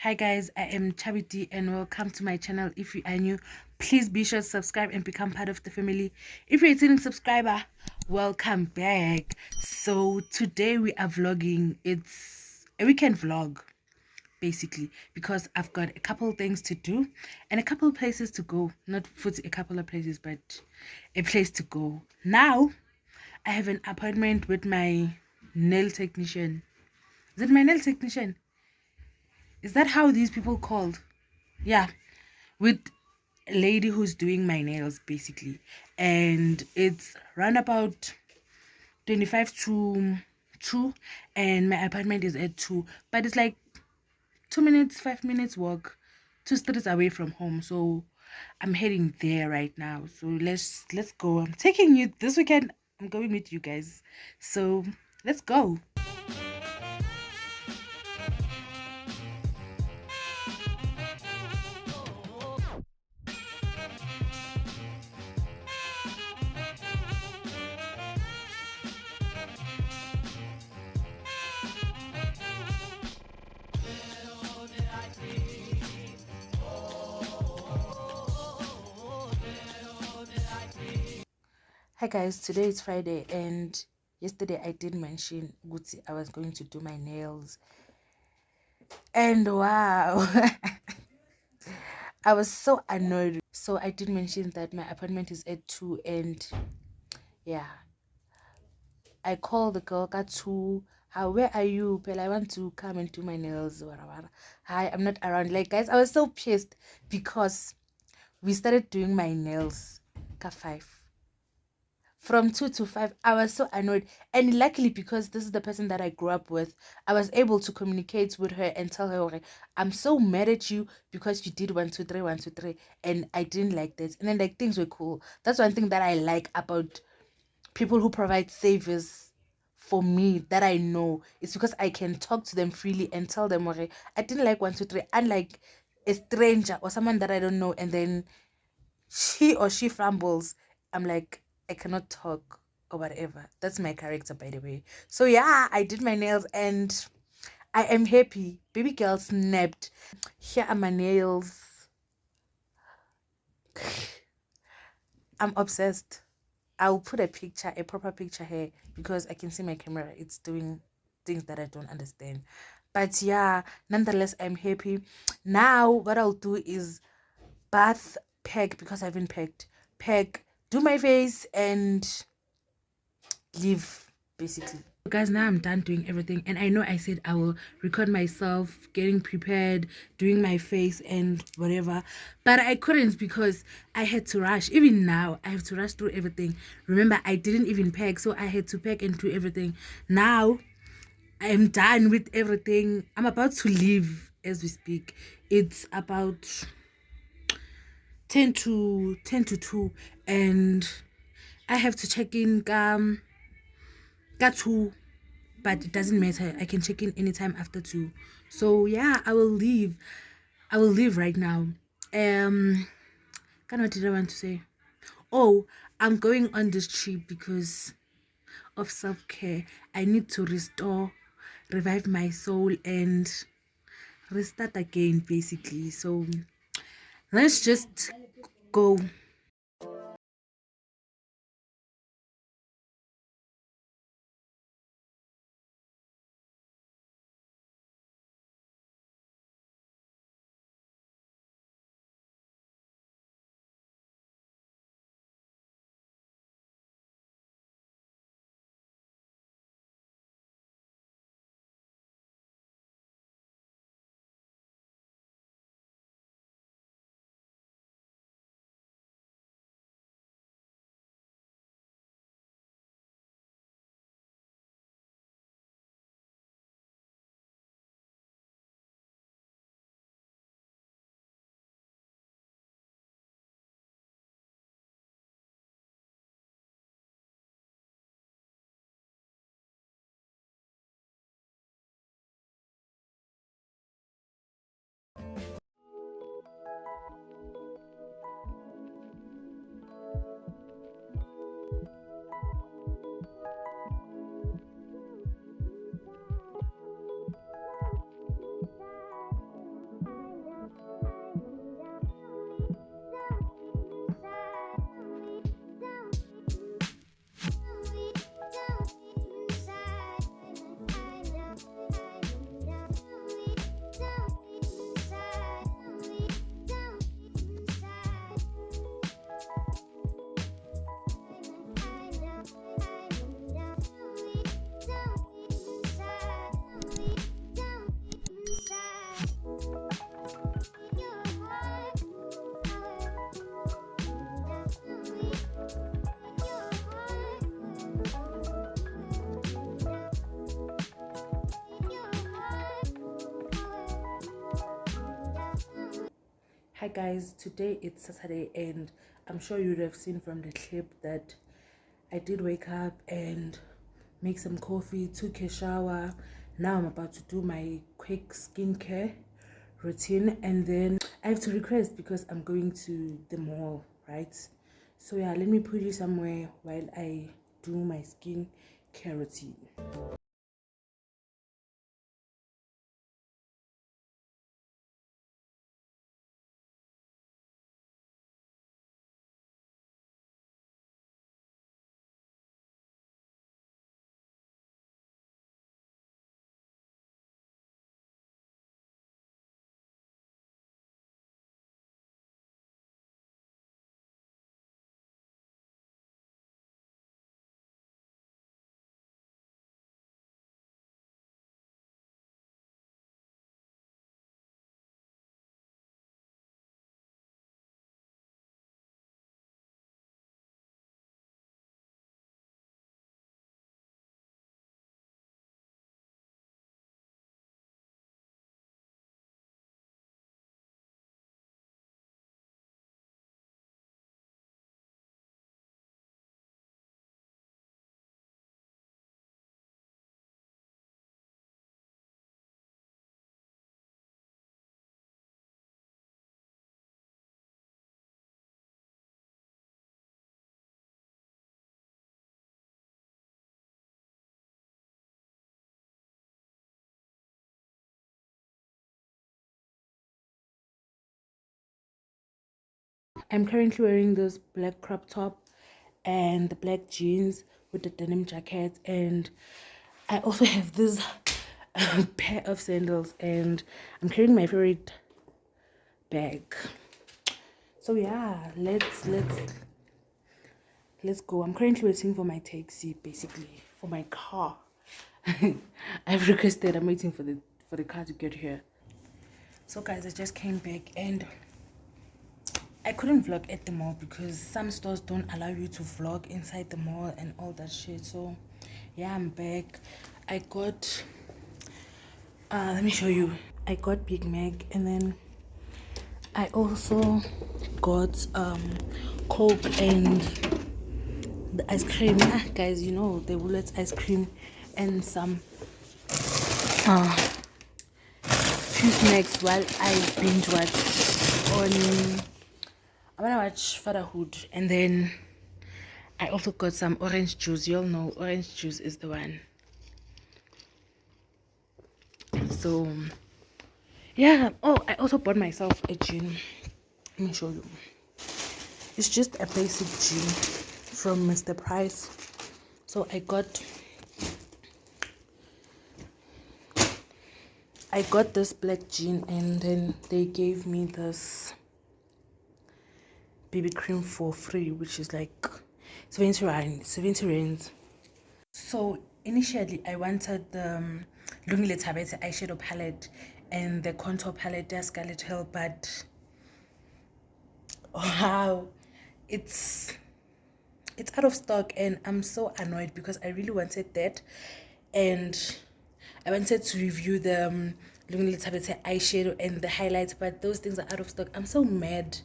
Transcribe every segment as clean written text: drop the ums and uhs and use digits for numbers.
Hi guys, I am Chubby Deigh and welcome to my channel. If you are new, please be sure to subscribe and become part of the family. If you're a returning subscriber, welcome back. So today we are vlogging. It's a weekend vlog basically because I've got a couple things to do and a couple places to go. Not for a couple of places, but a place to go. Now I have an appointment with my nail technician. Is it my nail technician? Is that how these people called? Yeah, with a lady who's doing my nails basically. And it's round about 25 to 2 and my apartment is at 2. But it's like 2 minutes, 5 minutes walk, 2 streets away from home. So I'm heading there right now. So let's go. I'm taking you this weekend. I'm going with you guys. So let's go. Hi guys, today is Friday and yesterday I did mention Gucci I was going to do my nails. And wow, I was so annoyed. So I did mention that my appointment is at 2 and yeah, I called the girl at 2. How, where are you? Well, I want to come and do my nails. Wara wara. Hi, I'm not around. Like guys, I was so pissed because we started doing my nails at 5. From 2 to 5, I was so annoyed. And luckily, because this is the person that I grew up with, I was able to communicate with her and tell her, okay, I'm so mad at you because you did 1 2 3 1 2 3 and I didn't like this. And then like things were cool. That's one thing that I like about people who provide savers for me, that I know. It's because I can talk to them freely and tell them, okay, I didn't like 1 2 3, unlike a stranger or someone that I don't know, and then she or she fumbles. I'm like, I cannot talk or whatever. That's my character, by the way. So yeah, I did my nails and I am happy. Baby girl snapped. Here are my nails. I'm obsessed. I'll put a picture, a proper picture here, because I can see my camera. It's doing things that I don't understand. But yeah, nonetheless, I'm happy. Now, what I'll do is bath, pack, because I haven't packed. Pack, do my face, and leave, basically. Guys, now I'm done doing everything, and I know I said I will record myself getting prepared, doing my face and whatever, but I couldn't because I had to rush. Even now I have to rush through everything. Remember, I didn't even pack, so I had to pack and do everything. Now I am done with everything. I'm about to leave as we speak. It's about 10 to 2 and I have to check in got 2, but it doesn't matter. I can check in anytime after 2. So yeah, I will leave. I will leave right now. What did I want to say? Oh, I'm going on this trip because of self-care. I need to restore, revive my soul and restart again, basically. So let's just go. Hi guys, today it's Saturday and I'm sure you would have seen from the clip that I did wake up and make some coffee, took a shower. Now I'm about to do my quick skincare routine, and then I have to request because I'm going to the mall, right? So yeah, let me put you somewhere while I do my skincare routine. I'm currently wearing this black crop top and the black jeans with the denim jacket, and I also have this pair of sandals, and I'm carrying my favorite bag. So yeah, let's go. I'm currently waiting for my taxi, basically for my car. I've requested. I'm waiting for the car to get here. So guys, I just came back and I couldn't vlog at the mall because some stores don't allow you to vlog inside the mall and all that shit. So yeah, I'm back. I got let me show you. I got Big Mac, and then I also got Coke and the ice cream. Guys, you know the Woolworths ice cream, and some few snacks while I binge watch on. I wanna watch Fatherhood, and then I also got some orange juice. You all know orange juice is the one. So yeah. Oh, I also bought myself a gin. Let me show you. It's just a basic gin from Mr. Price. So I got this black gin, and then they gave me this BB cream for free, which is like 70 rands. So initially I wanted the Lungile Tabete eyeshadow palette and the contour palette, the Scarlet Hill, but wow, it's out of stock, and I'm so annoyed because I really wanted that, and I wanted to review the Lungile Tabete eyeshadow and the highlights, but those things are out of stock. I'm so mad.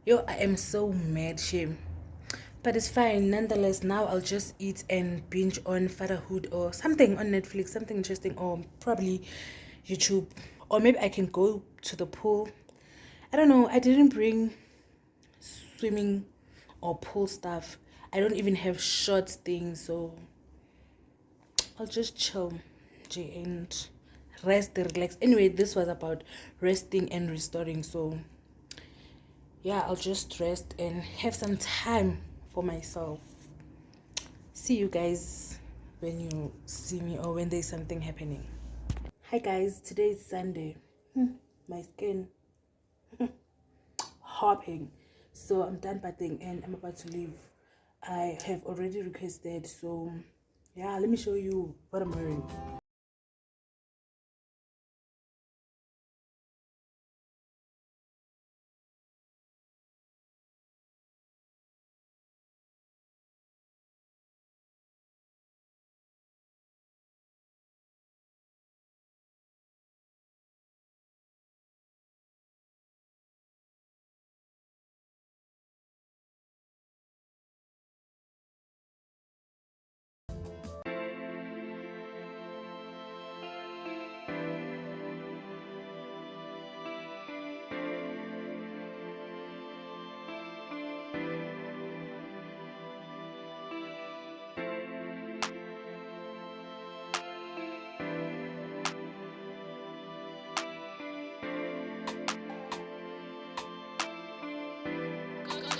Yo, I am so mad, shame. But it's fine. Nonetheless, now I'll just eat and binge on Fatherhood or something on Netflix, something interesting, or probably YouTube. Or maybe I can go to the pool. I don't know. I didn't bring swimming or pool stuff. I don't even have shorts things, so I'll just chill, and rest and relax. Anyway, this was about resting and restoring, so yeah, I'll just rest and have some time for myself. See you guys when you see me or when there's something happening. Hi guys, today is Sunday. My skin hopping. So I'm done bathing and I'm about to leave. I have already requested, so yeah, let me show you what I'm wearing.